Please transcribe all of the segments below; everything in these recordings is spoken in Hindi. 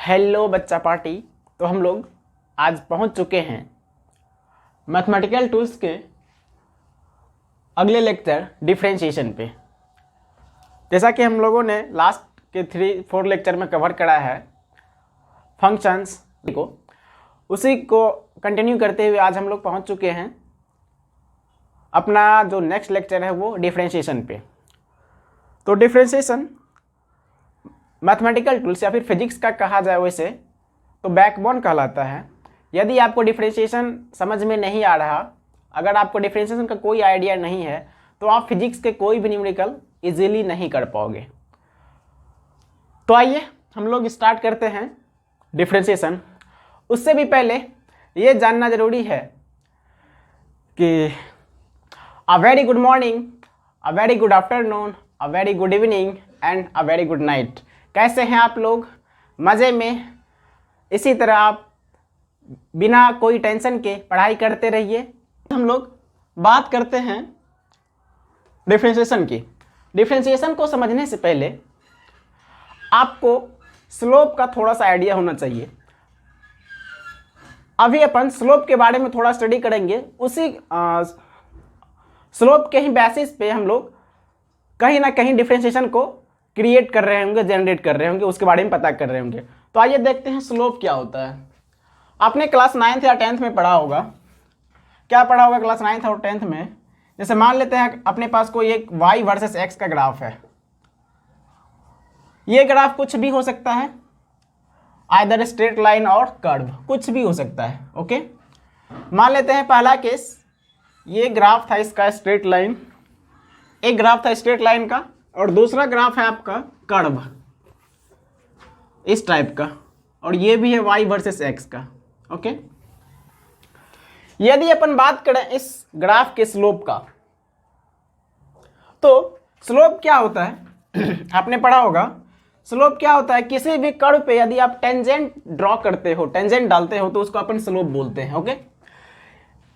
हेलो बच्चा पार्टी। तो हम लोग आज पहुंच चुके हैं मैथमेटिकल टूल्स के अगले लेक्चर डिफरेंशिएशन पे। जैसा कि हम लोगों ने लास्ट के 3-4 लेक्चर में कवर करा है फंक्शंस को, उसी को कंटिन्यू करते हुए आज हम लोग पहुंच चुके हैं अपना जो नेक्स्ट लेक्चर है वो डिफरेंशिएशन पे। तो डिफरेंशिएशन मैथमेटिकल टूल्स या फिर फिजिक्स का कहा जाए वैसे तो बैकबोन कहलाता है। यदि आपको डिफरेंशिएशन समझ में नहीं आ रहा, अगर आपको डिफरेंशिएशन का कोई आइडिया नहीं है, तो आप फिजिक्स के कोई भी न्यूमेरिकल इजीली नहीं कर पाओगे। तो आइए हम लोग स्टार्ट करते हैं डिफरेंशिएशन। उससे भी पहले ये जानना ज़रूरी है कि a very good morning, a very good afternoon, a very good evening and a very good night. कैसे हैं आप लोग? मज़े में? इसी तरह आप बिना कोई टेंशन के पढ़ाई करते रहिए। हम लोग बात करते हैं डिफरेंशिएशन की। डिफरेंशिएशन को समझने से पहले आपको स्लोप का थोड़ा सा आइडिया होना चाहिए। अभी अपन स्लोप के बारे में थोड़ा स्टडी करेंगे। उसी स्लोप के ही बेसिस पे हम लोग कहीं ना कहीं डिफरेंशिएशन को क्रिएट कर रहे होंगे, जनरेट कर रहे होंगे, उसके बारे में पता कर रहे होंगे। तो आइए देखते हैं स्लोप क्या होता है। आपने क्लास 9th या 10th में पढ़ा होगा। क्या पढ़ा होगा क्लास 9th और 10th में? जैसे मान लेते हैं अपने पास कोई एक y वर्सेस x का ग्राफ है। ये ग्राफ कुछ भी हो सकता है, आइदर स्ट्रेट लाइन और कर्व, कुछ भी हो सकता है। ओके, मान लेते हैं पहला केस, ये ग्राफ था इसका स्ट्रेट लाइन, एक ग्राफ था स्ट्रेट लाइन का और दूसरा ग्राफ है आपका कर्व इस टाइप का, और ये भी है y वर्सेस x का। ओके, यदि अपन बात करें इस ग्राफ के स्लोप का, तो स्लोप क्या होता है आपने पढ़ा होगा। स्लोप क्या होता है? किसी भी कर्व पे यदि आप टेंजेंट ड्रॉ करते हो, टेंजेंट डालते हो, तो उसको अपन स्लोप बोलते हैं। ओके,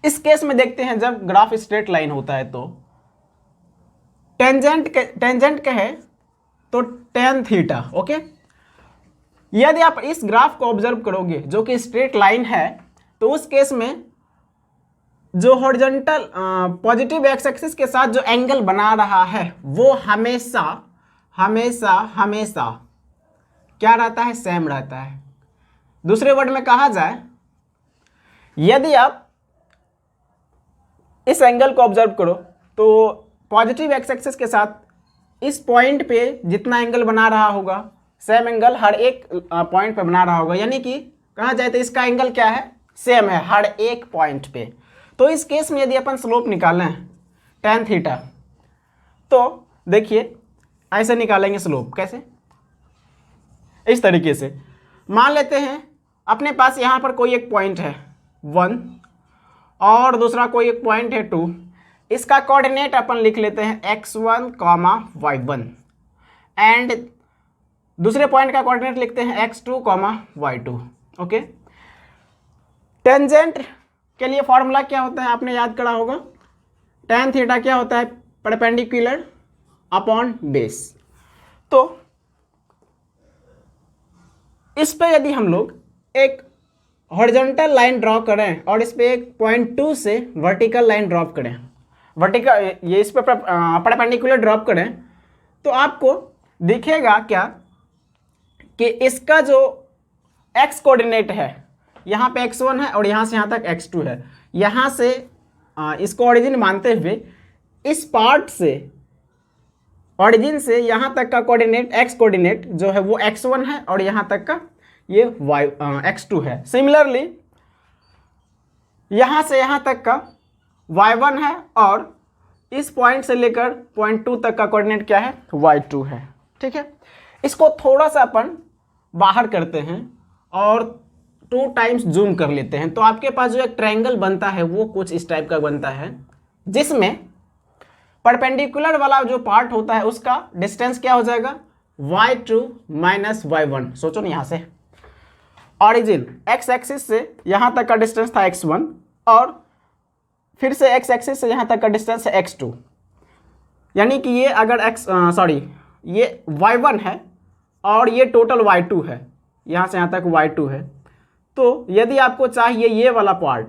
इस केस में देखते हैं जब ग्राफ स्ट्रेट लाइन होता है तो टेंजेंट कहे तो tan थीटा। ओके, यदि आप इस ग्राफ को ऑब्जर्व करोगे जो कि स्ट्रेट लाइन है, तो उस केस में जो हॉरिजॉन्टल पॉजिटिव एक्स एक्सिस के साथ जो एंगल बना रहा है वो हमेशा हमेशा हमेशा क्या रहता है? सेम रहता है। दूसरे वर्ड में कहा जाए, यदि आप इस एंगल को ऑब्जर्व करो तो पॉजिटिव एक्स एक्सिस के साथ इस पॉइंट पे जितना एंगल बना रहा होगा, सेम एंगल हर एक पॉइंट पे बना रहा होगा। यानी कि कहा जाए तो इसका एंगल क्या है? सेम है हर एक पॉइंट पे। तो इस केस में यदि अपन स्लोप निकालें tan थीटा, तो देखिए ऐसे निकालेंगे स्लोप। कैसे? इस तरीके से मान लेते हैं अपने पास यहाँ पर कोई एक पॉइंट है 1 और दूसरा कोई एक पॉइंट है 2। इसका कोऑर्डिनेट अपन लिख लेते हैं x1, y1 एंड दूसरे पॉइंट का कोऑर्डिनेट लिखते हैं x2, y2। ओके, टेंजेंट के लिए फॉर्मूला क्या होता है? आपने याद करा होगा। tan थीटा क्या होता है? Perpendicular upon base. तो इस पे यदि हम लोग एक हॉरिजॉन्टल लाइन ड्रॉ करें और इस पे एक पॉइंट 2 से वर्टिकल लाइन ड्रॉप करें, वर्टिकल ये इस पे परपेंडिकुलर ड्रॉप करें, तो आपको दिखेगा क्या कि इसका जो x कोऑर्डिनेट है, यहाँ पे x1 है और यहाँ से यहाँ तक x2 है। यहाँ से इसको ओरिजिन मानते हुए इस पार्ट से, ओरिजिन से यहाँ तक का कोऑर्डिनेट x कोऑर्डिनेट जो है वो x1 है और यहाँ तक का ये x2 है। सिमिलरली यहाँ से यहाँ तक का y1 है और इस पॉइंट से लेकर पॉइंट 2 तक का कोऑर्डिनेट क्या है? y2 है। ठीक है, इसको थोड़ा सा अपन बाहर करते हैं और 2 टाइम्स जूम कर लेते हैं, तो आपके पास जो एक ट्रायंगल बनता है वो कुछ इस टाइप का बनता है, जिसमें परपेंडिकुलर वाला जो पार्ट होता है उसका डिस्टेंस क्या हो जाएगा? y2 minus y1। सोचो ना, यहाँ से ऑरिजिन x एक्सिस से यहाँ तक का डिस्टेंस था x1 और फिर से x एक्सिस से यहाँ तक का डिस्टेंस है x2। यानी कि ये अगर ये y1 है और ये टोटल y2 है, यहाँ से यहाँ तक y2 है। तो यदि आपको चाहिए ये वाला पार्ट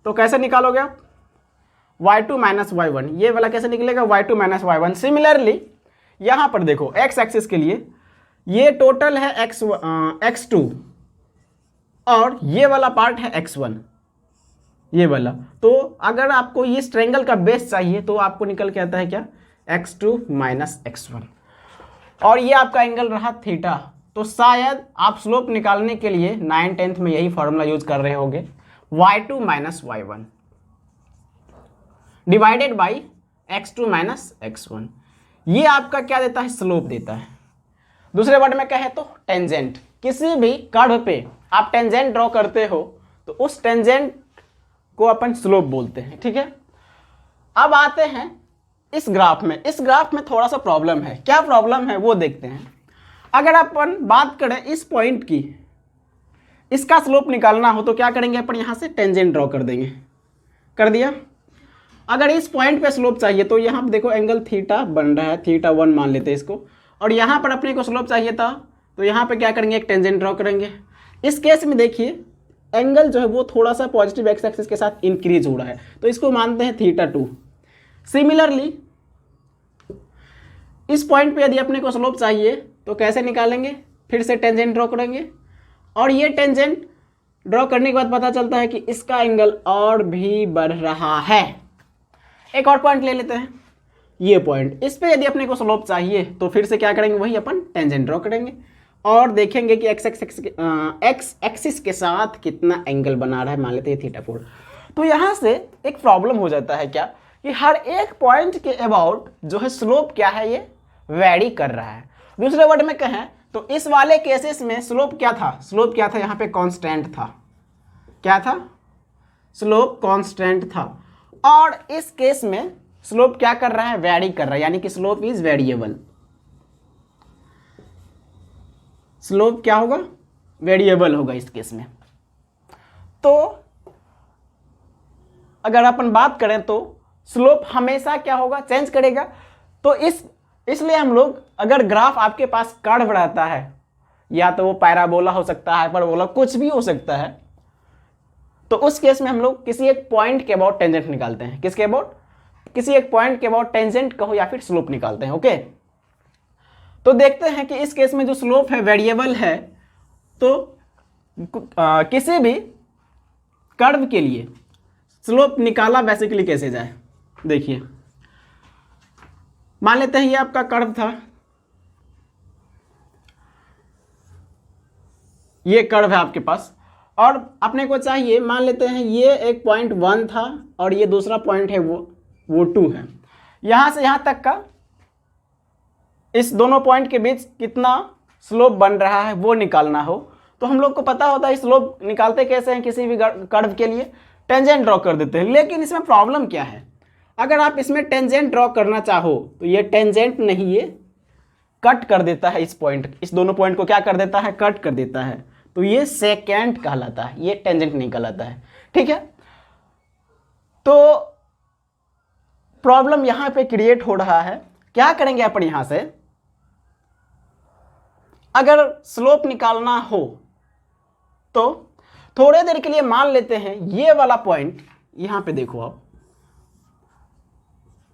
तो कैसे निकालोगे आप, y2 माइनस y1, ये वाला कैसे निकलेगा, y2 माइनस y1। सिमिलरली यहाँ पर देखो x एक्सिस के लिए ये टोटल है x2 और ये वाला पार्ट है x1, ये वाला। तो अगर आपको इस ट्रायंगल का बेस चाहिए तो आपको निकल के आता है क्या, x2 माइनस x1, और ये आपका एंगल रहा थीटा। तो शायद आप स्लोप निकालने के लिए 9th में यही फॉर्मूला यूज कर रहे होंगे, y2 minus y1 divided by x2 minus x1। ये आपका क्या देता है, स्लोप देता है। दूसरे वर्ड में कहे तो टेंजेंट, किसी भी कर्व पे आप टेंजेंट ड्रॉ करते हो तो उस टेंजेंट को अपन स्लोप बोलते हैं, ठीक है। अब आते हैं इस ग्राफ में। इस ग्राफ में थोड़ा सा प्रॉब्लम है, क्या प्रॉब्लम है वो देखते हैं। अगर अपन बात करें इस पॉइंट की, इसका स्लोप निकालना हो तो क्या करेंगे अपन, यहाँ से टेंजेंट ड्रॉ कर देंगे, कर दिया। अगर इस पॉइंट पे स्लोप चाहिए तो यहाँ पे देखो एंगल थीटा बन रहा है, θ1 मान लेते हैं इसको, और यहाँ पर अपने को स्लोप चाहिए था तो यहाँ पे क्या करेंगे, एक टेंजेंट ड्रॉ करेंगे। इस केस में देखिए एंगल जो है वो थोड़ा सा पॉजिटिव एक्स एक्सिस के साथ इंक्रीज हो रहा है, तो इसको मानते हैं θ2। सिमिलरली इस पॉइंट पे यदि अपने को स्लोप चाहिए तो कैसे निकालेंगे, फिर से टेंजेंट ड्रॉ करेंगे, और ये टेंजेंट ड्रॉ करने के बाद पता चलता है कि इसका एंगल और भी बढ़ रहा है। एक और पॉइंट ले लेते हैं, ये पॉइंट, इस पे यदि अपने को स्लोप चाहिए तो फिर से क्या करेंगे, वही अपन टेंजेंट ड्रॉ करेंगे और देखेंगे कि एक्स एक्सिस के साथ कितना एंगल बना रहा है, मान लेते हैं θ4। तो यहाँ से एक प्रॉब्लम हो जाता है क्या, कि हर एक पॉइंट के अबाउट जो है स्लोप क्या है, ये वेरी कर रहा है। दूसरे वर्ड में कहें तो इस वाले केसेस में स्लोप क्या था, स्लोप क्या था, यहाँ पे कांस्टेंट था, क्या था, स्लोप कांस्टेंट था। और इस केस में स्लोप क्या कर रहा है, वेरी कर रहा है, यानी कि स्लोप इज वेरिएबल। स्लोप क्या होगा, वेरिएबल होगा इस केस में। तो अगर अपन बात करें तो स्लोप हमेशा क्या होगा, चेंज करेगा। तो इसलिए हम लोग, अगर ग्राफ आपके पास कर्व रहता है, या तो वो पैराबोला हो सकता है, हाइपरबोला, कुछ भी हो सकता है, तो उस केस में हम लोग किसी एक पॉइंट के अबाउट टेंजेंट निकालते हैं। किसके अबाउट, किसी एक पॉइंट के अबाउट टेंजेंट कहो या फिर स्लोप निकालते हैं, ओके। तो देखते हैं कि इस केस में जो स्लोप है वेरिएबल है, तो किसी भी कर्व के लिए स्लोप निकाला बेसिकली कैसे जाए, देखिए मान लेते हैं ये आपका कर्व था, ये कर्व है आपके पास, और अपने को चाहिए, मान लेते हैं ये एक पॉइंट 1 था और ये दूसरा पॉइंट है वो 2 है। यहाँ से यहाँ तक का इस दोनों पॉइंट के बीच कितना स्लोप बन रहा है वो निकालना हो, तो हम लोग को पता होता है स्लोप निकालते कैसे हैं, किसी भी कर्व के लिए टेंजेंट ड्रॉ कर देते हैं। लेकिन इसमें प्रॉब्लम क्या है, अगर आप इसमें टेंजेंट ड्रॉ करना चाहो तो ये टेंजेंट नहीं, ये कट कर देता है इस पॉइंट, इस दोनों पॉइंट को क्या कर देता है, कट कर देता है। तो ये सेकेंट कहलाता है, ये टेंजेंट नहीं कहलाता है, ठीक है। तो प्रॉब्लम यहां पे क्रिएट हो रहा है। क्या करेंगे अपन, यहां से अगर स्लोप निकालना हो तो थोड़े देर के लिए मान लेते हैं ये वाला पॉइंट, यहां पे देखो आप,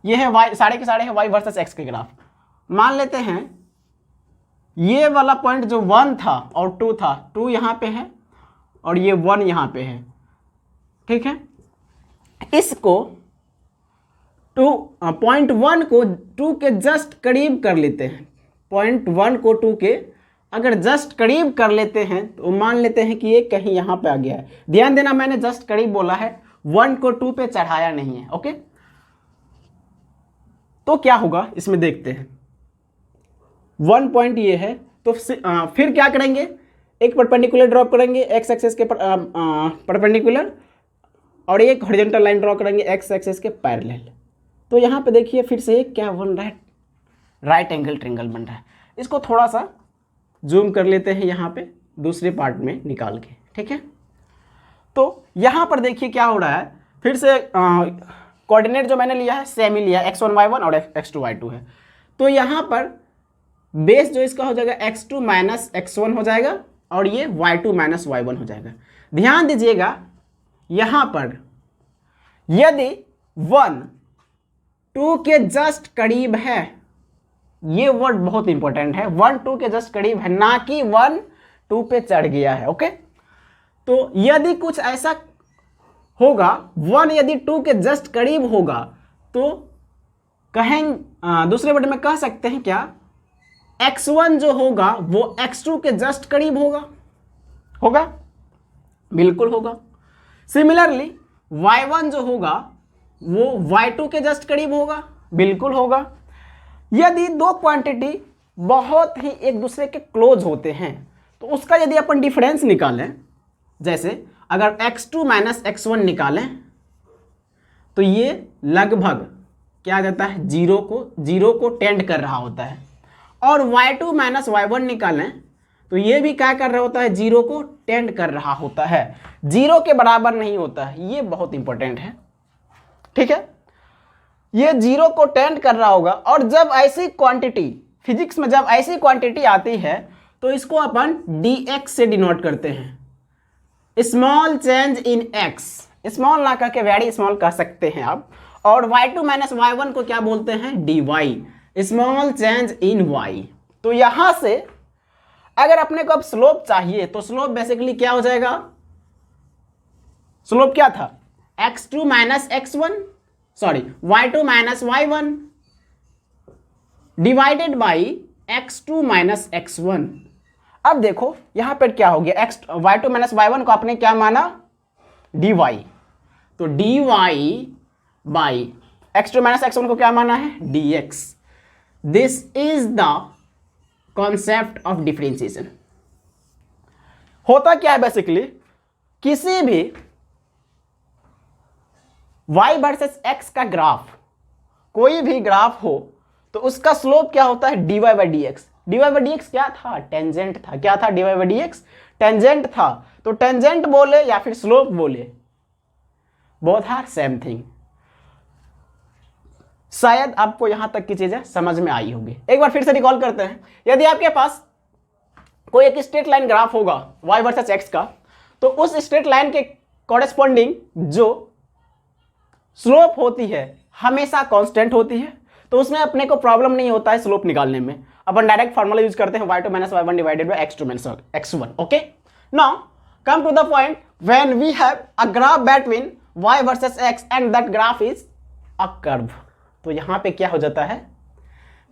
ये है y, साढ़े के साढ़े है y वर्सेस x के ग्राफ। मान लेते हैं ये वाला पॉइंट जो 1 था और 2 था, 2 यहां पे है और ये 1 यहां पे है, ठीक है। इसको पॉइंट 1 को 2 के जस्ट करीब कर लेते हैं, पॉइंट 1 को 2 के अगर जस्ट करीब कर लेते हैं तो मान लेते हैं कि ये कहीं यहाँ पे आ गया है। ध्यान देना, मैंने जस्ट करीब बोला है, 1 को 2 पे चढ़ाया नहीं है, ओके। तो क्या होगा इसमें देखते हैं, 1 पॉइंट ये है, तो फिर क्या करेंगे, एक परपेंडिकुलर ड्रॉप करेंगे एक्स एक्सिस के परपेंडिकुलर, और एक हॉरिजॉन्टल लाइन ड्रॉ करेंगे एक्स एक्सिस के पैरेलल। तो यहाँ पे देखिए फिर से क्या बन रहा है, राइट एंगल ट्रायंगल बन रहा है। इसको थोड़ा सा जूम कर लेते हैं यहाँ पे दूसरे पार्ट में निकाल के, ठीक है। तो यहाँ पर देखिए क्या हो रहा है, फिर से कोऑर्डिनेट जो मैंने लिया है सेम ही लिया है, x1 y1 और x2 y2 है। तो यहाँ पर बेस जो इसका हो जाएगा x2 माइनस x1 हो जाएगा, और ये y2 माइनस y1 हो जाएगा। ध्यान दीजिएगा यहां पर यदि 1 2 के जस्ट करीब है, ये वर्ड बहुत इंपॉर्टेंट है, 1 2 के जस्ट करीब है, ना कि 1 2 पे चढ़ गया है। ओके, तो यदि कुछ ऐसा होगा 1 यदि 2 के जस्ट करीब होगा तो कहें दूसरे वर्ड में कह सकते हैं क्या, x1 जो होगा वो x2 के जस्ट करीब होगा, बिल्कुल होगा। सिमिलरली y1 जो होगा वो y2 के जस्ट करीब होगा, बिल्कुल होगा। यदि दो क्वांटिटी बहुत ही एक दूसरे के क्लोज होते हैं तो उसका यदि अपन डिफरेंस निकालें, जैसे अगर x2 माइनस x1 निकालें तो ये लगभग क्या आ जाता है, जीरो को टेंड कर रहा होता है। और y2 माइनस y1 निकालें तो ये भी क्या कर रहा होता है, जीरो को टेंड कर रहा होता है, जीरो के बराबर नहीं होता है। ये बहुत इंपॉर्टेंट है, ठीक है, ये जीरो को टेंड कर रहा होगा। और जब ऐसी क्वांटिटी फिजिक्स में जब ऐसी क्वांटिटी आती है तो इसको अपन dx से डिनोट करते हैं, small change in x, small ना कह के वेरी स्मॉल कह सकते हैं आप। और y2 माइनस y1 को क्या बोलते हैं, dy, small change in y। तो यहां से अगर अपने को अब स्लोप चाहिए तो स्लोप बेसिकली क्या हो जाएगा, स्लोप क्या था, x2 minus x1 sorry y2 minus y1 divided by x2 minus x1। अब देखो यहां पर क्या हो गया, y2 माइनस y1 को आपने क्या माना, dy, तो dy by x2 minus x1 को क्या माना है, dx। This is the concept of differentiation. होता क्या है बेसिकली, किसी भी y वर्सेस x का ग्राफ, कोई भी ग्राफ हो तो उसका स्लोप क्या होता है, dy by dx। dy by dx क्या था, टेंजेंट था। क्या था, dy बाई dx टेंजेंट था। तो टेंजेंट बोले या फिर स्लोप बोले, बोथ आर सेम थिंग। शायद आपको यहां तक की चीजें समझ में आई होगी। एक बार फिर से रिकॉल करते हैं, यदि आपके पास कोई एक स्ट्रेट लाइन ग्राफ होगा y वर्सेस x का, तो उस स्ट्रेट लाइन के कॉरेस्पॉन्डिंग जो स्लोप होती है हमेशा कांस्टेंट होती है, तो उसमें अपने को प्रॉब्लम नहीं होता है स्लोप निकालने में। अपन डायरेक्ट फार्मूला यूज करते हैं y2 minus y1 divided by x2 minus x1। Okay, now come to the point, when we have a graph between y versus x and that graph is a curve, तो यहां पे क्या हो जाता है,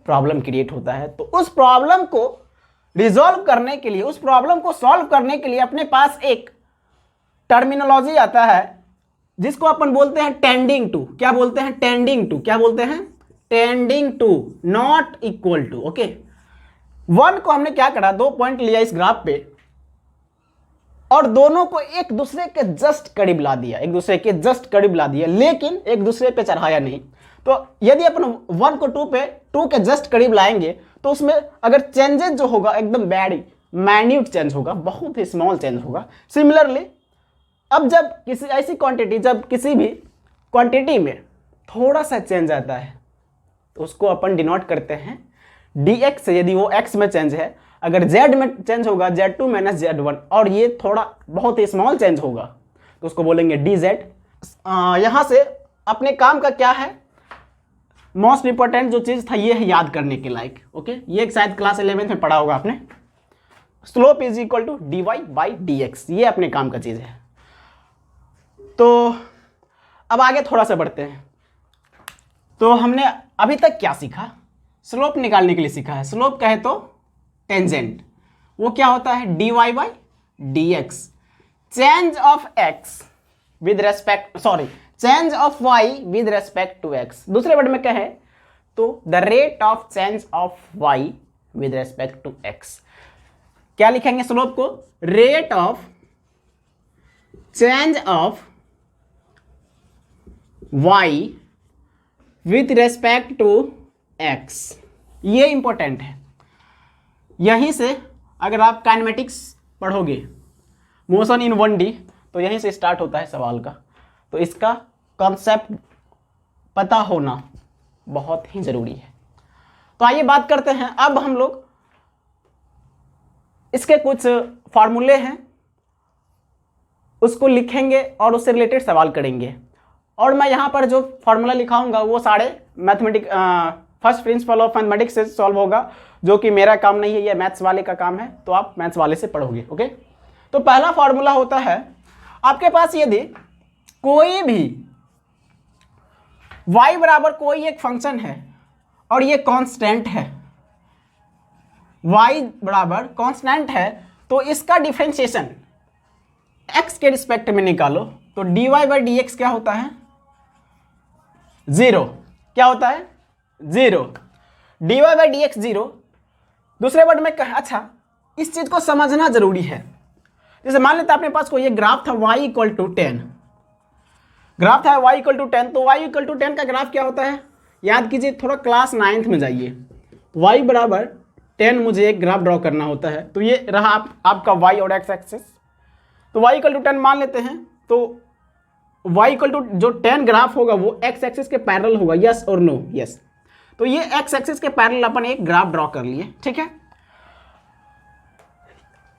प्रॉब्लम क्रिएट होता है। तो उस प्रॉब्लम को रिजॉल्व करने के लिए, उस प्रॉब्लम को सॉल्व करने के लिए अपने पास एक टर्मिनोलॉजी आता है जिसको अपन बोलते हैं टेंडिंग टू। क्या बोलते हैं, टेंडिंग टू। क्या बोलते हैं, tending to, not equal to. Okay, 1 को हमने क्या करा, 2 पॉइंट लिया इस ग्राफ पे और दोनों को एक दूसरे के जस्ट करीब ला दिया, एक दूसरे के जस्ट करीब ला दिया, लेकिन एक दूसरे पे चढ़ाया नहीं। तो यदि अपन 1 को 2 के जस्ट करीब लाएंगे तो उसमें अगर चेंजेस जो होगा एकदम वेरी माइन्यूट चेंज होगा, बहुत ही स्मॉल चेंज होगा। सिमिलरली अब जब किसी ऐसी क्वांटिटी, जब किसी भी क्वांटिटी में थोड़ा सा चेंज आता है तो उसको अपन डिनोट करते हैं dx से। यदि वो x में चेंज है, अगर z में चेंज होगा z2 माइनस z1, और ये थोड़ा बहुत ही स्मॉल चेंज होगा तो उसको बोलेंगे dz। यहां से अपने काम का क्या है, मोस्ट इंपॉर्टेंट जो चीज था ये है याद करने के लायक। ओके, ये शायद क्लास 11 में पढ़ा होगा आपने, slope is equal to dy by dx, ये अपने काम का चीज है। तो अब आगे थोड़ा सा बढ़ते हैं। तो हमने अभी तक क्या सीखा, स्लोप निकालने के लिए सीखा है। स्लोप कहे तो टेंजेंट, वो क्या होता है, dy by dx, change of x with respect, sorry change of y with respect to x। दूसरे वर्ड में कहे तो the rate of change of y with respect to x। क्या लिखेंगे स्लोप को, rate of change of y with respect to x। ये इंपॉर्टेंट है। यहीं से अगर आप काइनेमेटिक्स पढ़ोगे, मोशन इन 1D, तो यहीं से स्टार्ट होता है सवाल का। तो इसका कॉन्सेप्ट पता होना बहुत ही जरूरी है। तो आइए बात करते हैं अब हम लोग इसके कुछ फार्मूले हैं, उसको लिखेंगे और उससे रिलेटेड सवाल करेंगे। और मैं यहाँ पर जो फार्मूला लिखाऊंगा वो सारे फर्स्ट प्रिंसिपल ऑफ मैथमेटिक्स से सॉल्व होगा, जो कि मेरा काम नहीं है, ये मैथ्स वाले का काम है, तो आप मैथ्स वाले से पढ़ोगे। ओके, तो पहला फार्मूला होता है आपके पास, यदि कोई भी y बराबर कोई एक फंक्शन है और ये कांस्टेंट है, y बराबर कांस्टेंट है, तो इसका डिफरेंशिएशन x के रिस्पेक्ट में निकालो, तो dy बाई डी एक्स क्या होता है, 0। क्या होता है, 0। dy by d x 0। दूसरे वर्ड में अच्छा, इस चीज को समझना जरूरी है। जैसे मान लेते अपने पास कोई एक ग्राफ था y इक्वल टू 10, ग्राफ था y इक्वल टू 10, तो y इक्वल टू 10 का ग्राफ क्या होता है, याद कीजिए, थोड़ा क्लास 9th में जाइए। y बराबर 10 मुझे एक ग्राफ ड्रॉ करना होता है, तो ये रहा आपका y और x एक्सिस। तो y इक्वल टू 10 मान लेते हैं, तो y इक्वल टू जो 10 ग्राफ होगा वो x एक्सिस के पैरेलल होगा, यस और नो, यस। तो ये x एक्सिस के पैरेलल अपन एक ग्राफ ड्रॉ कर लिए, ठीक है।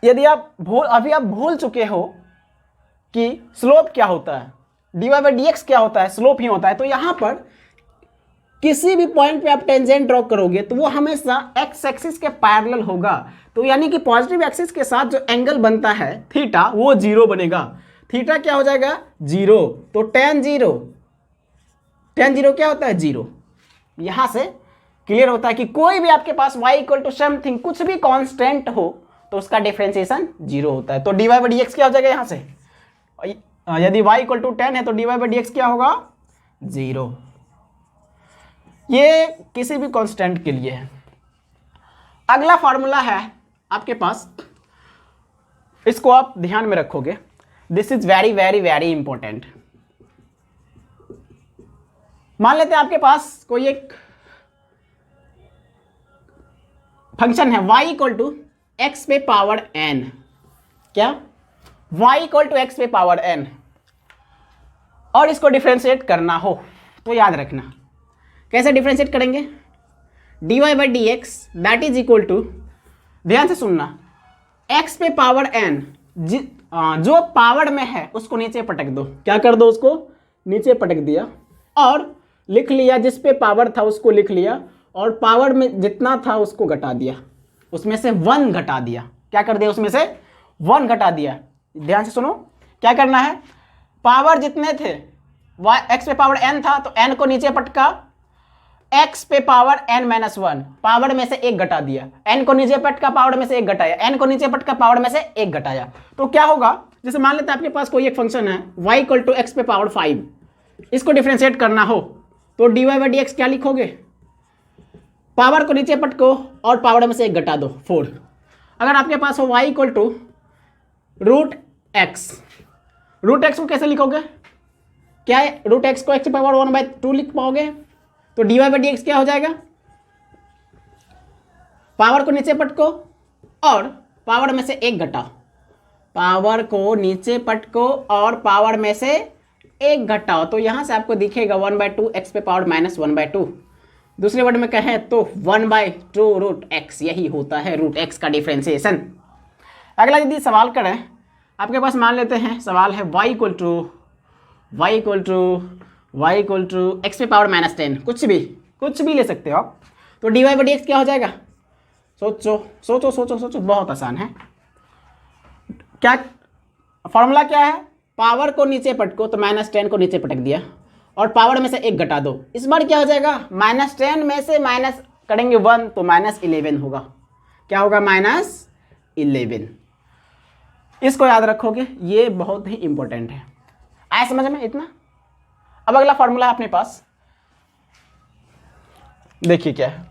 यदि आप भूल चुके हो कि स्लोप क्या होता है, dy बाई डी एक्स क्या होता है, स्लोप ही होता है, तो यहां पर किसी भी पॉइंट पे आप टेंजेंट ड्रॉ करोगे तो वो हमेशा x एक्सिस के पैरेलल होगा। तो यानी कि पॉजिटिव एक्सिस के साथ जो एंगल बनता है थीटा, वो 0 बनेगा। थीटा क्या हो जाएगा, 0। तो tan 0 क्या होता है, 0। यहां से क्लियर होता है कि कोई भी आपके पास y इक्वल टू समथिंग, कुछ भी कांस्टेंट हो, तो उसका डिफरेंशिएशन 0 होता है। तो dy बाई डी एक्स क्या हो जाएगा, यहां से यदि y इक्वल टू 10 है तो dy बाई डी एक्स क्या होगा, 0। ये किसी भी कांस्टेंट के लिए है। अगला फॉर्मूला है आपके पास, इसको आप ध्यान में रखोगे, this is very very very important. मान लेते हैं आपके पास कोई एक फंक्शन है y इक्वल टू एक्स पे पावर n, क्या, y इक्वल टू एक्स पे पावर n, और इसको डिफरेंशिएट करना हो तो याद रखना कैसे डिफरेंशिएट करेंगे, dy by d x that is equal to, ध्यान से सुनना, x पे पावर n, जो पावर में है उसको नीचे पटक दो, क्या कर दो, उसको नीचे पटक दिया, और लिख लिया, जिस पे पावर था उसको लिख लिया, और पावर में जितना था उसको घटा दिया, उसमें से 1 घटा दिया। क्या कर दिया, उसमें से 1 घटा दिया। ध्यान से सुनो, क्या करना है, पावर जितने थे, x पे पावर n था, तो n को नीचे पटका, x पे पावर n माइनस 1, पावर में से 1 घटा दिया, n को नीचे पटका, पावर में से 1 घटाया, n को नीचे पटका, पावर में से 1 घटाया। तो क्या होगा, जैसे मान लेते हैं आपके पास कोई एक फंक्शन है y इक्वल टू एक्स पे पावर 5, इसको डिफरेंशिएट करना हो तो dy बाई डी एक्स क्या लिखोगे, पावर को नीचे पटको और पावर में से 1 घटा दो, 4। अगर आपके पास हो y equal to root x को कैसे लिखोगे, क्या है, रूट एक्स को एक्स पावर 1/2 लिख पाओगे, तो dy बाई डी एक्स क्या हो जाएगा, पावर को नीचे पटको और पावर में से 1 घटाओ, पावर को नीचे पटको और पावर में से 1 घटाओ, तो यहां से आपको दिखेगा 1/2 एक्स पे पावर माइनस 1/2। दूसरे वर्ड में कहें तो 1/2 रूट एक्स, यही होता है रूट एक्स का डिफरेंशिएशन। अगला यदि सवाल करें, आपके पास मान लेते हैं सवाल है y इक्वल टू एक्स पे पावर माइनस 10, कुछ भी ले सकते हो आप, तो dy बाई डी एक्स क्या हो जाएगा, सोचो, बहुत आसान है। क्या फॉर्मूला क्या है, पावर को नीचे पटको, तो -10 को नीचे पटक दिया और पावर में से 1 घटा दो, इस बार क्या हो जाएगा, -10 में से माइनस करेंगे 1 तो -11 होगा, क्या होगा, -11। इसको याद रखोगे, ये बहुत ही इंपॉर्टेंट है। आया समझ में इतना। अब अगला फॉर्मूला है अपने पास, देखिए क्या है,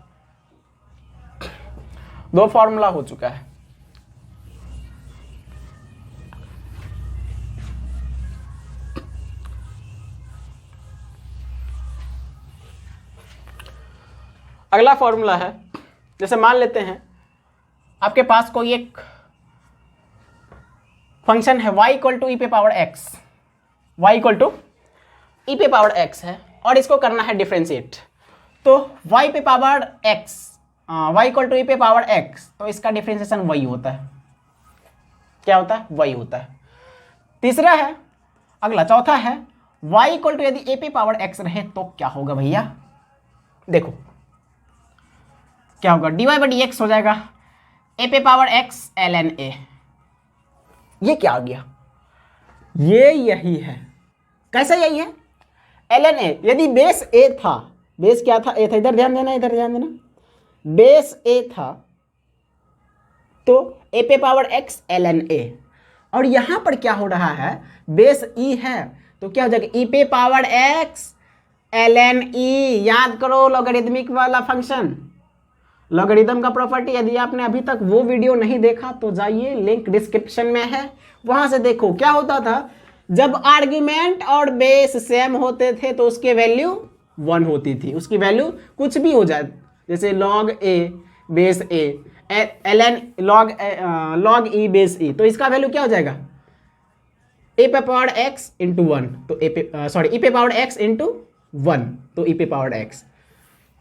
2 फॉर्मूला हो चुका है। अगला फॉर्मूला है, जैसे मान लेते हैं आपके पास कोई एक फंक्शन है y इक्वल टू ई पे power x, y equal to e पे पावर x है और इसको करना है डिफरेंशिएट, तो y पे power x, y equal to e पे पावर x, तो इसका डिफरेंशिएशन वही होता है, क्या होता है, वही होता है। तीसरा है, अगला चौथा है, y इक्वल टू यदि a पे पावर x रहे तो क्या होगा भैया, देखो क्या होगा, dy बाई डी एक्स हो जाएगा a पे पावर x ln a। ये क्या आ गया, ये यही है। कैसा यही है, ln a। यदि बेस a था, बेस क्या था, a था, इधर ध्यान देना, इधर ध्यान देना, बेस a था तो a पे पावर x ln a, और यहां पर क्या हो रहा है, बेस e है तो क्या हो जाएगा, e पे पावर x ln e। याद करो लॉगरिदमिक वाला फंक्शन, लॉगरिदम का प्रॉपर्टी। यदि आपने अभी तक वो वीडियो नहीं देखा तो जाइए, लिंक डिस्क्रिप्शन में है, वहां से देखो। क्या होता था, जब आर्ग्यूमेंट और बेस सेम होते थे तो उसके वैल्यू 1 होती थी, उसकी वैल्यू कुछ भी हो जाए, जैसे log a base a ln log e base e, तो इसका वैल्यू क्या हो जाएगा, a पे पावर x इंटू 1, तो e पे पावर x इंटू 1, तो e पे पावर x।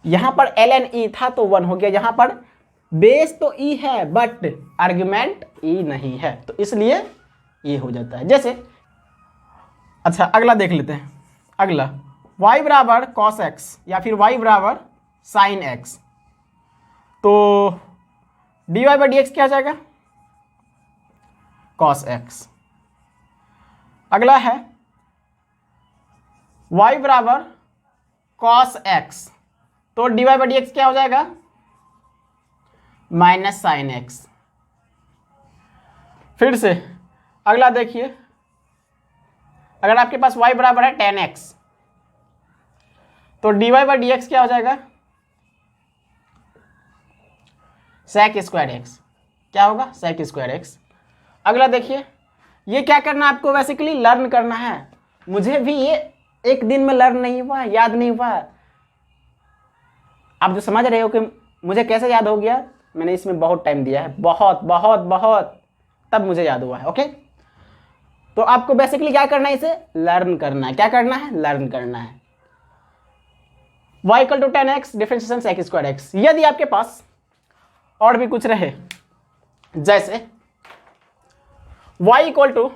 यहां पर ln e था तो 1 हो गया, यहां पर बेस तो e है बट आर्ग्यूमेंट e नहीं है, तो इसलिए ये हो जाता है। जैसे अच्छा अगला देख लेते हैं, अगला y बराबर cos x या फिर y बराबर sin x, तो dy बाई डी एक्स क्या हो जाएगा, cos x। अगला है y बराबर cos x, तो dy बाई डी एक्स क्या हो जाएगा, माइनस साइन x। फिर से अगला देखिए, अगर आपके पास y बराबर है tan x, तो dy बाई डी एक्स क्या हो जाएगा, sec स्क्वायर x। क्या होगा, sec स्क्वायर x। अगला देखिए, ये क्या करना है आपको, बेसिकली लर्न करना है। मुझे भी ये एक दिन में लर्न नहीं हुआ, याद नहीं हुआ। आप जो समझ रहे हो कि मुझे कैसे याद हो गया, मैंने इसमें बहुत टाइम दिया है, बहुत बहुत बहुत, तब मुझे याद हुआ है। ओके, तो आपको बेसिकली क्या करना है, इसे लर्न करना है। क्या करना है, लर्न करना है। y equal to tan x differentiation sec square x. यदि आपके पास और भी कुछ रहे, जैसे y इक्वल टू,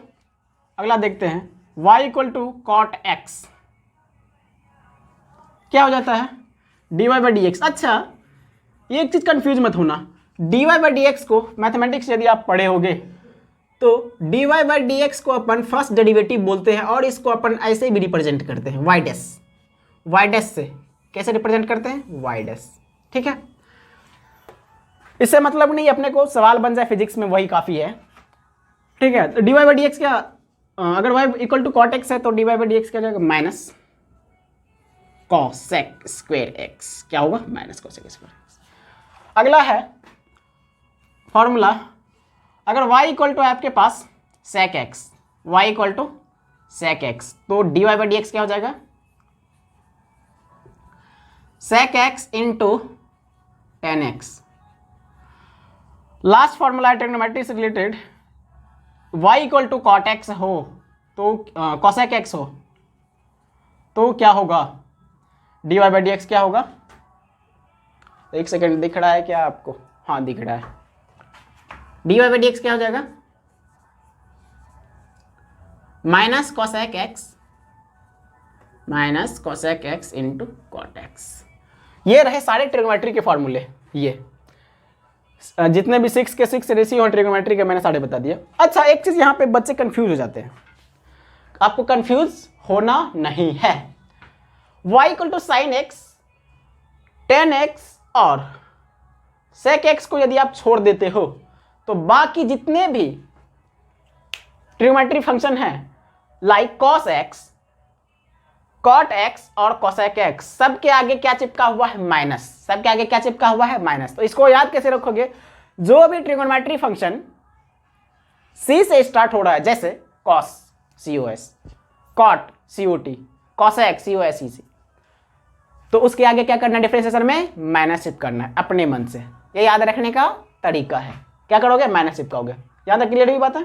अगला देखते हैं, y equal to cot x, क्या हो जाता है, dy बाई डी एक्स। अच्छा, ये एक चीज कंफ्यूज मत होना, dy बाई डी एक्स को मैथमेटिक्स यदि आप पढ़े होगे तो dy बाई डी एक्स को अपन फर्स्ट डेरिवेटिव बोलते हैं, और इसको अपन ऐसे भी रिप्रेजेंट करते हैं, y डैश। y डैश से कैसे रिप्रेजेंट करते हैं, y डैश। ठीक है, इससे मतलब नहीं अपने को सवाल बन जाए फिजिक्स में, वही काफी है। ठीक है, तो dy बाई डी एक्स क्या, अगर y equal to cot x है तो dy बाई डी एक्स क्या जाएगा, माइनस कॉसेक स्क्वायर एक्स। क्या होगा, माइनस कॉसेक स्क्वायर एक्स। अगला है फॉर्मूला, अगर y इक्वल टू है आपके पास sec x, y equal to sec x, तो dy बाई डी एक्स क्या हो जाएगा, sec x into tan x. Last formula trigonometry से related, y equal to cot x हो तो कॉसेक एक्स हो तो क्या होगा, dy बाई डी एक्स क्या होगा, एक सेकंड, दिख रहा है क्या आपको, हाँ दिख रहा है, dy बाई डी एक्स क्या हो जाएगा, minus cosec x, minus cosec x into cot x. ये रहे सारे ट्रिग्नोमेट्री के फॉर्मूले, ये जितने भी 6 के 6 रेशियो और ट्रिग्नोमेट्री के मैंने सारे बता दिए। अच्छा, एक चीज यहाँ पे बच्चे कंफ्यूज हो जाते हैं, आपको कंफ्यूज होना नहीं है। y equal to sine x, tan x और सेक एक्स को यदि आप छोड़ देते हो तो बाकी जितने भी ट्रिग्नोमेट्री फंक्शन है, like cos x, cot x और कोसेक एक्स, सबके आगे क्या चिपका हुआ है, माइनस। सबके आगे क्या चिपका हुआ है, माइनस। तो इसको याद कैसे रखोगे, जो भी ट्रिग्नोमेट्री फंक्शन सी से स्टार्ट हो रहा है, जैसे cos COS, cot COT, cosec COSEC, तो उसके आगे क्या करना है, डिफरेंशिएशन में माइनस चिपकाना है अपने मन से। ये याद रखने का तरीका है। क्या करोगे, माइनस चिपकाओगे। यहाँ तक क्लियर हुई बात है।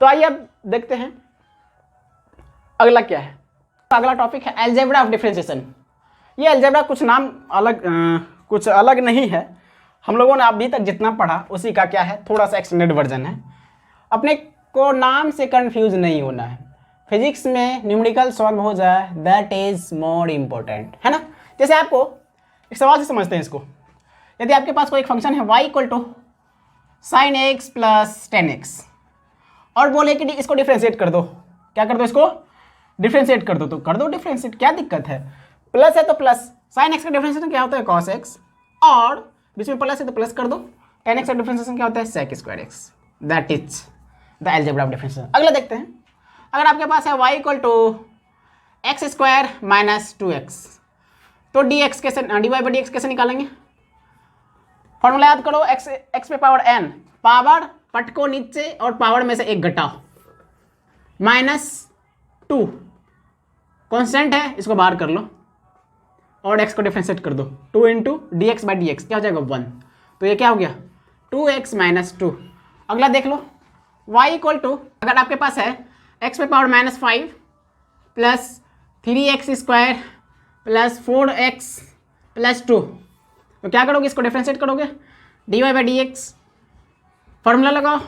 तो आइए अब देखते हैं अगला क्या है। अगला टॉपिक है अलजेब्रा ऑफ डिफरेंशिएशन। ये अलजेब्रा कुछ नाम अलग कुछ अलग नहीं है, हम लोगों ने अभी तक जितना पढ़ा उसी का क्या है, थोड़ा सा एक्सटेंडेड वर्जन है। अपने को नाम से कंफ्यूज नहीं होना है। फिजिक्स में न्यूमेरिकल सॉल्व हो जाए दैट इज मोर इम्पोर्टेंट, है ना। जैसे आपको एक सवाल से समझते हैं इसको। यदि आपके पास कोई एक फंक्शन है y equal to sine x plus 10x और बोले कि इसको डिफ्रेंशिएट कर दो, क्या कर दो, इसको डिफ्रेंशिएट कर दो, तो कर दो डिफ्रेंशिएट, क्या दिक्कत है। प्लस है तो प्लस, साइन एक्स का डिफ्रेंशिएशन क्या होता है कॉस एक्स, और बीच में प्लस है तो प्लस कर दो, टेन एक्स का डिफ्रेंशिएशन क्या होता है sec square x. That is the algebra of differentiation. अगला देखते हैं, अगर आपके पास है y equal to x square minus 2x, तो dx कैसे, dy बाई dx कैसे निकालेंगे। फॉर्मूला याद करो, x पे पावर n, पावर पट को नीचे और पावर में से एक घटाओ, -2 कॉन्स्टेंट है, इसको बाहर कर लो और x को डिफरेंशिएट कर दो, 2 into D x by d x क्या हो जाएगा 1, तो ये क्या हो गया 2x माइनस 2। अगला देख लो y इक्वल टू, अगर आपके पास है x पे power -5 plus 3x square plus 4x plus 2, तो क्या करोगे, इसको डिफरेंशिएट करोगे, d y by d x, formula लगाओ,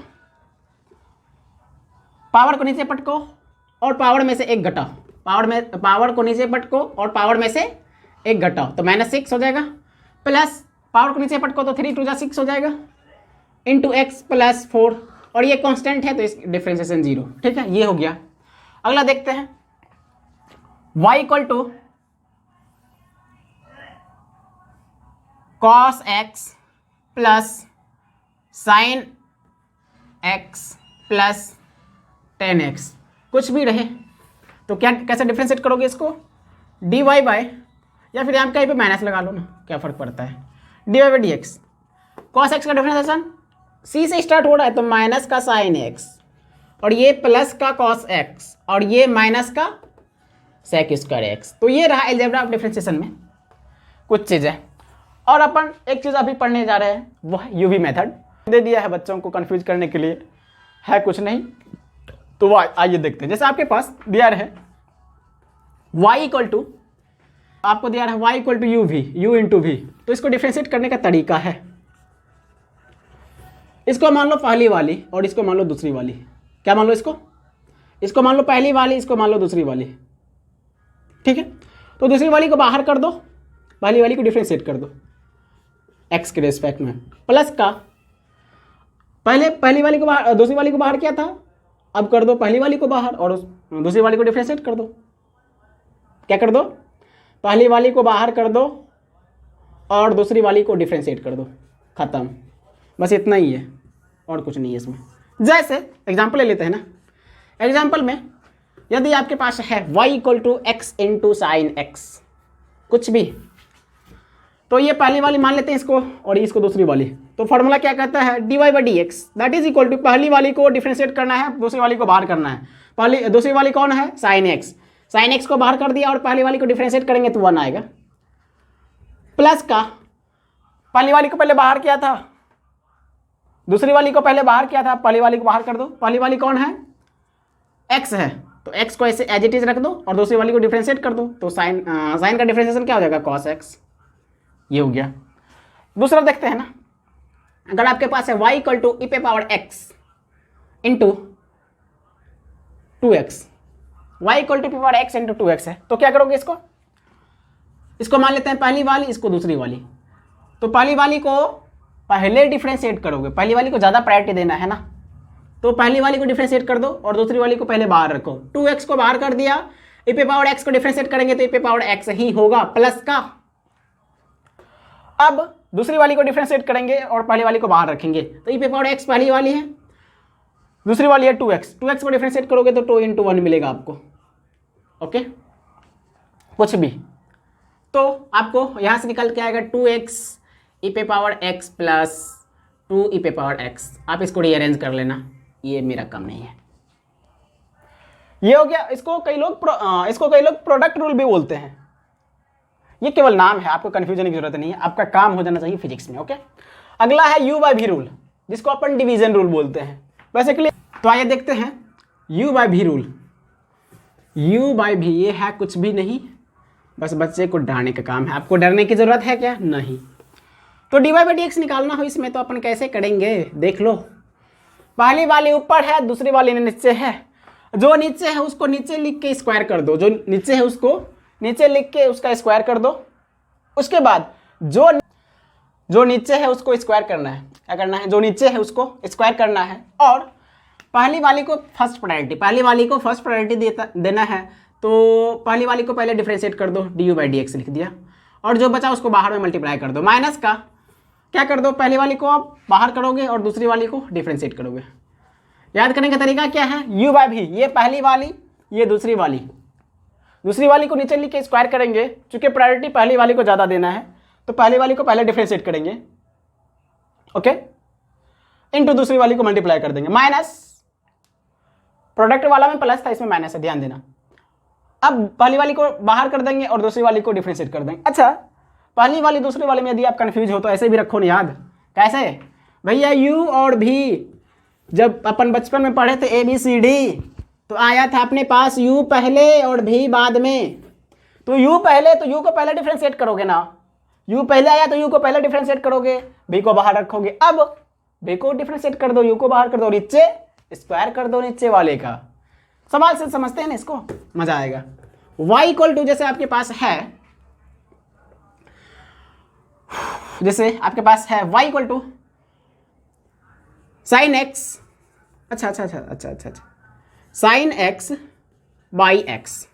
पावर को नीचे पटको और पावर में से एक घटाओ, पावर को नीचे पटको और पावर में से एक घटाओ, तो -6 हो जाएगा, प्लस पावर को नीचे पटको तो 3 2 जा 6 हो जाएगा, इंटू एक्स प्लस 4, और ये कांस्टेंट है तो इस डिफरेंशिएशन 0। ठीक है, ये हो गया। अगला देखते हैं, y equal to cos x plus sine x plus 10x, कुछ भी रहे तो क्या, कैसे डिफरेंशिएट करोगे इसको, dy बाय, या फिर यहाँ कहीं पे माइनस लगा लो ना, क्या फ़र्क पड़ता है, dy by d x, cos x का डिफरेंशिएशन c से स्टार्ट हो रहा है तो माइनस का साइन एक्स, और ये प्लस का कॉस एक्स, और ये माइनस का सेक स्क्वायर एक्स। तो ये रहा अलजेब्रा ऑफ डिफरेंशिएशन में कुछ चीज़ें। और अपन एक चीज़ अभी पढ़ने जा रहे हैं, वो है यूवी मेथड। दे दिया है बच्चों को कंफ्यूज करने के लिए, है कुछ नहीं, तो आइए देखते हैं। जैसे आपके पास दिया है y इक्वल टू, आपको दिया है y equal to u v, u into v, तो इसको डिफरेंशिएट करने का तरीका है, इसको मान लो पहली वाली और इसको मान लो दूसरी वाली, क्या मान लो, इसको मान लो पहली वाली, इसको मान लो दूसरी वाली। ठीक है, तो दूसरी वाली को बाहर कर दो, पहली वाली को डिफरेंशिएट कर दो x के रेस्पेक्ट में, प्लस का पहली वाली को बाहर, दूसरी वाली को बाहर किया था, अब कर दो पहली वाली को बाहर और दूसरी वाली को डिफरेंशिएट कर दो, क्या कर दो, पहली वाली को बाहर कर दो और दूसरी वाली को डिफरेंशिएट कर दो, खत्म, बस इतना ही है और कुछ नहीं है इसमें। जैसे एग्जाम्पल ले लेते हैं ना, एग्जाम्पल में यदि आपके पास है y equal to x into sine x, कुछ भी, तो ये पहली वाली मान लेते हैं इसको और इसको दूसरी वाली, तो फॉर्मूला क्या कहता है, d y by d x, that is equal to, पहली वाली को डिफरेंशिएट करना है, दूसरी वाली को बाहर करना है, दूसरी वाली कौन है साइन एक्स को बाहर कर दिया और पहली वाली को डिफरेंशिएट करेंगे तो 1 आएगा, प्लस का पहली वाली को पहले बाहर किया था, दूसरी वाली को पहले बाहर किया था, पहली वाली को बाहर कर दो, पहली वाली कौन है x है, तो x को ऐसे एज इट इज रख दो और दूसरी वाली को डिफरेंशिएट कर दो, तो साइन का डिफरेंशिएशन क्या हो जाएगा cos x, ये हो गया। दूसरा देखते हैं ना, अगर आपके पास है y इक्वल टू ई पे power x into 2x, y equal to power x into 2x है, तो क्या करोगे, इसको मान लेते हैं पहली वाली, इसको दूसरी वाली, तो पहली वाली को पहले डिफरेंशिएट करोगे, पहली वाली को ज़्यादा प्रायोरिटी देना है ना, तो पहली वाली को डिफरेंशिएट कर दो और दूसरी वाली को पहले बाहर रखो, 2x को बाहर कर दिया, ई पे पावर x को डिफरेंशिएट करेंगे तो ई पे पावर x ही होगा प्लस का, अब दूसरी वाली को डिफरेंशिएट करेंगे और पहली वाली को बाहर रखेंगे, तो ई पे पावर x पहली वाली है, दूसरी वाली है 2x को डिफरेंशिएट करोगे तो 2 इंटू 1 मिलेगा आपको, ओके, कुछ भी, तो आपको यहाँ से निकल के आएगा 2x ई पे पावर x प्लस 2 ई पे पावर x, आप इसको रीअरेंज कर लेना, ये मेरा काम नहीं है, ये हो गया। इसको कई लोग प्रोडक्ट रूल भी बोलते हैं, ये केवल नाम है, आपको कंफ्यूजन की जरूरत नहीं है, आपका काम हो जाना चाहिए फिजिक्स में, ओके। अगला है u बाई v रूल, जिसको अपन डिवीजन रूल बोलते हैं बेसिकली। तो आइए देखते हैं u by v rule. u by v ये है कुछ भी नहीं, बस बच्चे को डराने का काम है, आपको डरने की जरूरत है क्या, नहीं। तो d y by d x निकालना हो इसमें तो अपन कैसे करेंगे, देख लो, पहली वाली ऊपर है, दूसरी वाली नीचे है। जो नीचे है उसको नीचे लिख के स्क्वायर कर दो, जो नीचे है उसको नीचे लिख के उसका स्क्वायर कर दो। उसके बाद जो नीचे है उसको स्क्वायर करना है। क्या करना है? जो नीचे है उसको स्क्वायर करना है। और पहली वाली को फर्स्ट प्रायोरिटी देना है। तो पहली वाली को पहले डिफरेंशिएट कर दो, du/dx लिख दिया, और जो बचा उसको बाहर में मल्टीप्लाई कर दो। माइनस का क्या कर दो, पहली वाली को आप बाहर करोगे और दूसरी वाली को डिफरेंशिएट करोगे। याद करने का तरीका क्या है? u/v, ये पहली वाली, ये दूसरी वाली को नीचे लिख के स्क्वायर करेंगे। चूंकि प्रायोरिटी पहली वाली को ज़्यादा देना है तो पहली वाली को पहले डिफरेंशिएट करेंगे, ओके, इनटू दूसरी वाली को मल्टीप्लाई कर देंगे। माइनस, प्रोडक्ट वाला में प्लस था, इसमें माइनस है, ध्यान देना। अब पहली वाली को बाहर कर देंगे और दूसरी वाली को डिफरेंशिएट कर देंगे। अच्छा, पहली वाली दूसरी वाली में यदि आप कंफ्यूज हो तो ऐसे भी रखो ना याद। कैसे भैया? u और v, जब अपन बचपन में पढ़े थे ABCD तो आया था अपने पास u पहले और v बाद में। तो u पहले, तो u को पहले डिफरेंशिएट करोगे ना, u पहले आया तो u को पहले डिफरेंशिएट करोगे, v को बाहर रखोगे। अब v को डिफरेंशिएट कर दो, u को बाहर कर दो, नीचे स्क्वायर कर दो नीचे वाले का। सवाल से समझते हैं ना इसको, मजा आएगा। y इक्वल टू, जैसे आपके पास है y equal to sine x, अच्छा साइन x बाई x।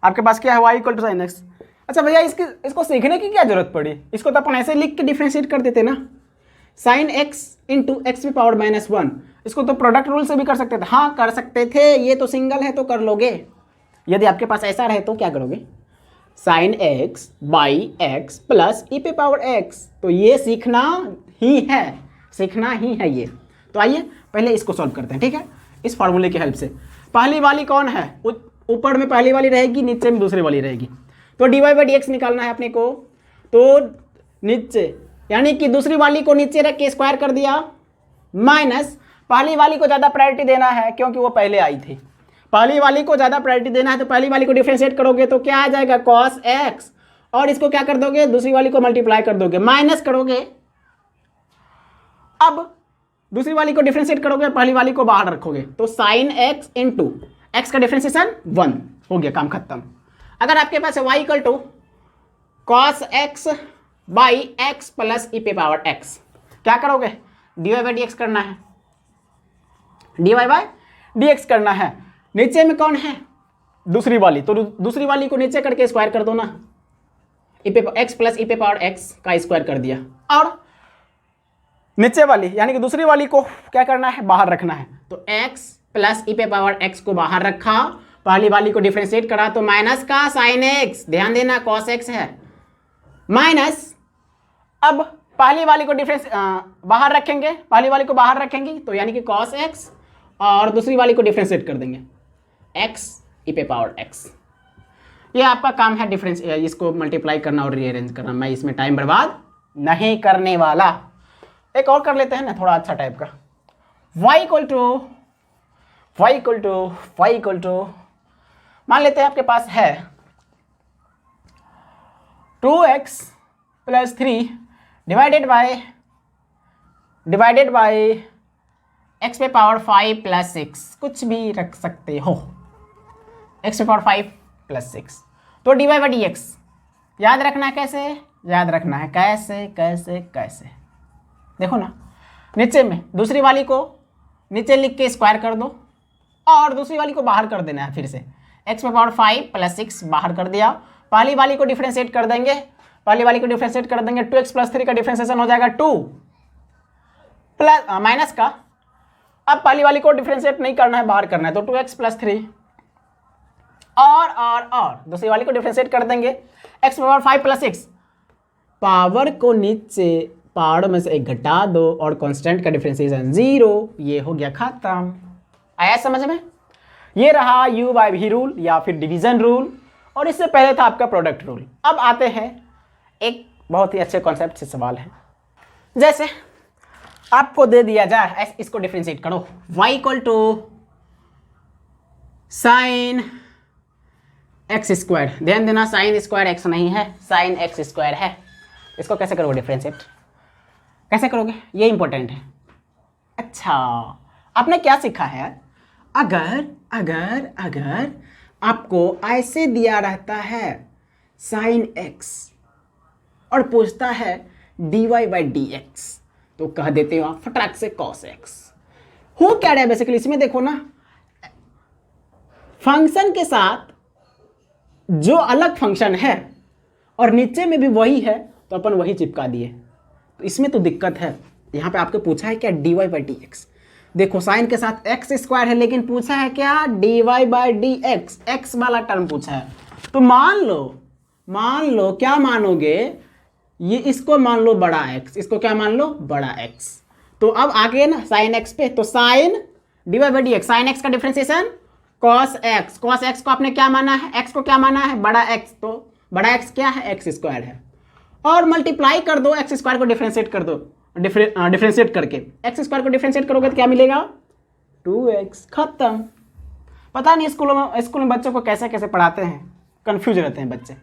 आपके पास क्या है? y equal to sine x। अच्छा भैया, इसको सीखने की क्या जरूरत पड़ी? इसको तो अपन ऐसे लिख के डिफरेंशिएट कर देते ना, sine x into x power -1। इसको तो प्रोडक्ट रूल से भी कर सकते थे। हाँ, कर सकते थे, ये तो सिंगल है तो कर लोगे। यदि आपके पास ऐसा रहे तो क्या करोगे? Sine x by x plus e पे पावर x। तो ये सीखना ही है ये। तो आइए पहले इसको सॉल्व करते हैं, ठीक है, इस फार्मूले की हेल्प से। पहली वाली कौन है? ऊपर में पहली वाली रहेगी, नीचे में दूसरी वाली रहेगी। तो dy/dx निकालना है अपने को। तो नीचे, यानी कि दूसरी वाली को नीचे रख के स्क्वायर कर दिया, माइनस पहली वाली को ज़्यादा प्रायोरिटी देना है क्योंकि वो पहले आई थी। पहली वाली को ज़्यादा प्रायोरिटी देना है तो पहली वाली को डिफरेंशिएट करोगे तो क्या आ जाएगा? cos x, और इसको क्या कर दोगे? दूसरी वाली को मल्टीप्लाई कर दोगे, माइनस करोगे। अब दूसरी वाली को डिफरेंशिएट करोगे, पहली वाली को बाहर रखोगे, तो साइन x इंटू एक्स का डिफरेंशिएशन 1 हो गया, काम खत्म। अगर आपके पास y equal to cos x by x plus e पे पावर x, क्या करोगे? dy/dx करना है, dy/dx करना है। नीचे में कौन है? दूसरी वाली, तो दूसरी वाली को नीचे करके स्क्वायर कर दो ना, x प्लस ई पे पावर x का स्क्वायर कर दिया। और नीचे वाली यानी कि दूसरी वाली को क्या करना है? बाहर रखना है। तो x प्लस ई पे पावर x को बाहर रखा, पहली वाली को डिफरेंशिएट करा तो माइनस का साइन x, ध्यान देना cos x है, माइनस। अब पहली वाली को बाहर रखेंगे, पहली वाली को बाहर रखेंगे तो यानी कि cos x, और दूसरी वाली को डिफरेंशिएट कर देंगे x ई पे पावर x। ये आपका काम है डिफरेंस, इसको मल्टीप्लाई करना और रीअरेंज करना। मैं इसमें टाइम बर्बाद नहीं करने वाला। एक और कर लेते हैं ना थोड़ा अच्छा टाइप का। y इक्वल टू मान लेते हैं आपके पास है 2x plus 3 divided by x पे पावर 5 प्लस 6, कुछ भी रख सकते हो, x पे पावर 5 प्लस 6। तो dy/dx याद रखना है, कैसे याद रखना है? कैसे देखो ना, नीचे में दूसरी वाली को नीचे लिख के स्क्वायर कर दो और दूसरी वाली को बाहर कर देना है। फिर से x पे पावर 5 प्लस 6 बाहर कर दिया, पहली वाली को डिफरेंशिएट कर देंगे, 2x प्लस 3 का डिफरेंशिएशन हो जाएगा 2 प्लस माइनस का। अब पहली वाली को डिफरेंशिएट नहीं करना है, बाहर करना है, तो 2x प्लस 3 और दूसरी वाली को डिफरेंशिएट कर देंगे, x पावर 5 प्लस 6, पावर को नीचे पावर में से एक घटा दो और कांस्टेंट का डिफरेंशिएशन 0, ये हो गया खत्म। आया समझ में? ये रहा u/v रूल या फिर डिवीजन रूल, और इससे पहले था आपका प्रोडक्ट रूल। अब आते हैं एक बहुत ही अच्छे कॉन्सेप्ट से सवाल है। जैसे आपको दे दिया जाए, इसको डिफरेंशिएट करो, y equal to sine x square, ध्यान देना साइन स्क्वायर एक्स नहीं है, साइन एक्स स्क्वायर है। इसको कैसे करोगे डिफरेंशिएट? कैसे करोगे? ये इंपॉर्टेंट है। अच्छा, आपने क्या सीखा है, अगर अगर अगर आपको ऐसे दिया रहता है साइन एक्स और पूछता है dy बाई डी एक्स, तो कह देते हो आप फटाक से cos x। हो क्या रहा है बेसिकली इसमें, देखो ना, फंक्शन के साथ जो अलग फंक्शन है और नीचे में भी वही है, तो अपन वही चिपका दिए, तो इसमें तो दिक्कत है। यहाँ पे आपको पूछा है क्या dy बाई डी एक्स, देखो साइन के साथ एक्स स्क्वायर है, लेकिन पूछा है क्या dy by d x, x वाला टर्म पूछा है। तो मान लो क्या मानोगे, ये इसको मान लो बड़ा एक्स, इसको क्या मान लो बड़ा एक्स। तो अब आगे ना साइन एक्स पे, तो sine dy by d x, sine x का differentiation cos x, cos x को आपने क्या माना है, x को क्या माना है बड़ा x, तो बड़ा x क्या है एक्स स्क्वायर है, और मल्टीप्लाई कर दो एक्स स्क्वायर को डिफरेंशिएट कर दो, डिफरेंशिएट करके एक्स स्क्वायर को डिफरेंशिएट करोगे तो क्या मिलेगा 2x, खत्म। पता नहीं स्कूल में बच्चों को कैसे कैसे पढ़ाते हैं, कंफ्यूज रहते हैं बच्चे।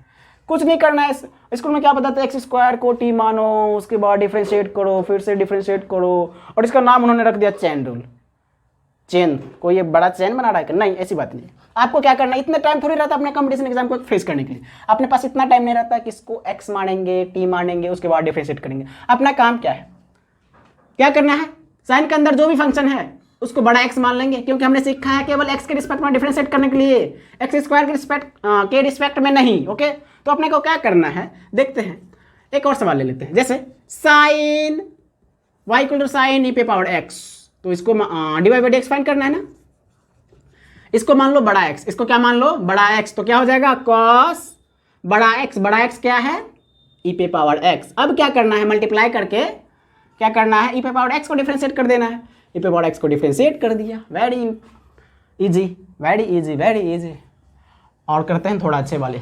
कुछ नहीं करना है स्कूल में, क्या बताते हैं एक्स स्क्वायर को t मानो, उसके बाद डिफरेंशिएट करो, फिर से डिफरेंशिएट करो, और इसका नाम उन्होंने रख दिया चेन रूल। चेन, कोई ये बड़ा चेन बना रहा है कि नहीं, ऐसी बात नहीं। आपको क्या करना है, इतना टाइम थोड़ी रहता है अपने कंपटीशन एग्जाम को फेस करने के लिए, अपने पास इतना टाइम नहीं रहता कि इसको x मानेंगे, t मानेंगे, उसके बाद डिफरेंशिएट करेंगे। अपना काम क्या है, क्या करना है, साइन के अंदर जो भी फंक्शन है उसको बड़ा x मान लेंगे, क्योंकि हमने सीखा है केवल x के रिस्पेक्ट में डिफरेंशिएट करने के लिए, एक्स स्क्वायर के रिस्पेक्ट में नहीं। ओके, तो अपने को क्या करना है देखते हैं, एक और सवाल ले लेते हैं, जैसे sine y equal to sine e पे पावर x, तो इसको dy by d x find करना है ना, इसको मान लो बड़ा x, इसको क्या मान लो बड़ा x, तो क्या हो जाएगा cos बड़ा x क्या है e पे पावर x। अब क्या करना है, मल्टीप्लाई करके क्या करना है, e पे पावर x को डिफरेंशिएट कर देना है, e पे पावर x को डिफरेंशिएट कर दिया, वेरी इजी। और करते हैं थोड़ा अच्छे वाले,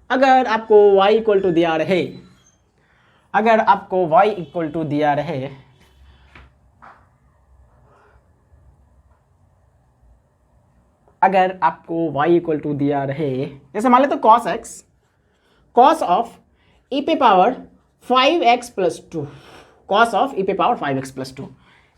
अगर आपको y इक्वल टू दिया रहे, अगर आपको y इक्वल टू दिया रहे, अगर आपको y इक्वल टू दिया रहे, जैसे मान ले तो cos x, cos of e पे power 5x plus 2, cos of e पे पावर 5x प्लस 2,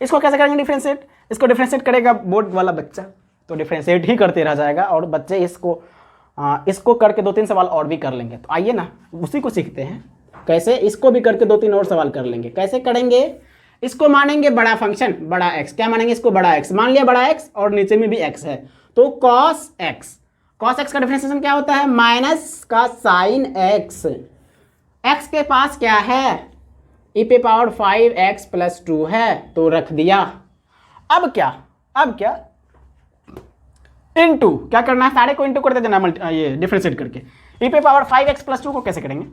इसको कैसे करेंगे डिफरेंशिएट, इसको डिफरेंशिएट करेगा बोर्ड वाला बच्चा तो डिफरेंशिएट ही करते रह जाएगा, और बच्चे इसको करके 2-3 सवाल और भी कर लेंगे। तो आइए ना उसी को सीखते हैं, कैसे इसको भी करके 2-3 और सवाल कर लेंगे। कैसे करेंगे, इसको मानेंगे बड़ा फंक्शन बड़ा x, क्या मानेंगे इसको बड़ा x, मान लिया बड़ा x और नीचे में भी x है, तो cos x का डिफरेंशिएशन क्या होता है, माइनस का साइन x, x के पास क्या है e पे पावर 5x प्लस 2 है, तो रख दिया। अब क्या इनटू, क्या करना है, सारे को इनटू करते देना, ये डिफरेंशिएट करके e पे पावर 5x प्लस 2 को कैसे करेंगे,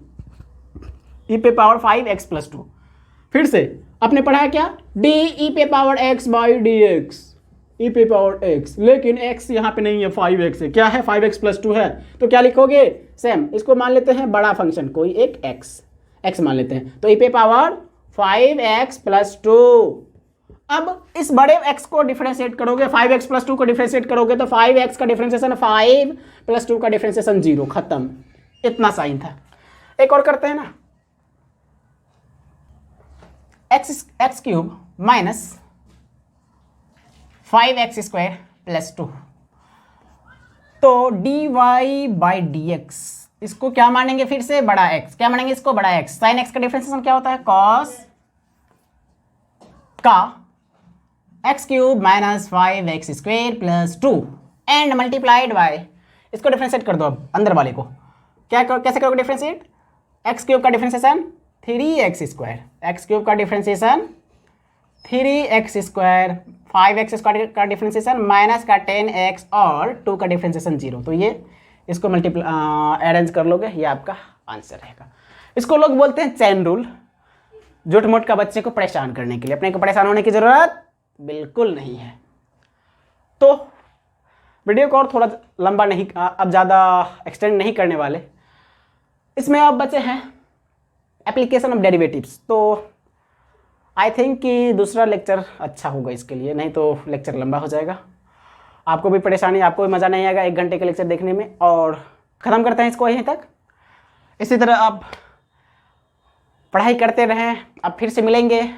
e पे पावर 5x प्लस 2, फिर से आपने पढ़ा है क्या d e पे power x by d x, e पे पावर x, लेकिन x यहाँ पे नहीं है 5x है, क्या है 5x प्लस 2 है, तो क्या लिखोगे सेम, इसको मान लेते हैं बड़ा फंक्शन कोई एक x मान लेते हैं, तो e पे पावर 5x प्लस 2। अब इस बड़े x को डिफरेंशिएट करोगे, 5x प्लस 2 को डिफरेंशिएट करोगे, तो 5x का डिफरेंशिएशन 5 प्लस 2 का डिफरेंशिएशन 0, खत्म। इतना साइन था। एक और करते हैं ना, x cube minus 5x square plus 2, तो dy बाई डी एक्स, इसको क्या मानेंगे फिर से बड़ा x, क्या मानेंगे इसको बड़ा x, साइन x का डिफरेंशिएशन क्या होता है cos का x cube minus 5x square plus 2 and multiplied by, इसको डिफरेंशिएट कर दो अब अंदर वाले को, कैसे करोगे डिफरेंशिएट, एक्स क्यूब का differentiation 3x square, x cube का differentiation 3x square, 5x square का डिफरेंशिएशन माइनस का 10x और 2 का डिफरेंशिएशन 0, तो ये इसको अरेंज कर लोगे, ये आपका आंसर रहेगा। इसको लोग बोलते हैं चेन रूल, झूठ मूठ का बच्चे को परेशान करने के लिए। अपने को परेशान होने की ज़रूरत बिल्कुल नहीं है। तो वीडियो को और थोड़ा लंबा नहीं, अब ज़्यादा एक्सटेंड नहीं करने वाले। इसमें अब बचे हैं एप्लीकेशन ऑफ डेरिवेटिव्स, तो आई थिंक कि दूसरा लेक्चर अच्छा होगा इसके लिए, नहीं तो लेक्चर लंबा हो जाएगा, आपको भी परेशानी, आपको भी मज़ा नहीं आएगा 1 घंटे के लेक्चर देखने में। और ख़त्म करते हैं इसको यहीं तक। इसी तरह आप पढ़ाई करते रहें। अब फिर से मिलेंगे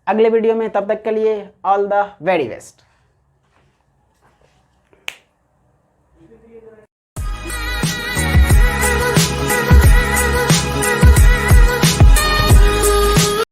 अगले वीडियो में, तब तक के लिए ऑल द वेरी बेस्ट।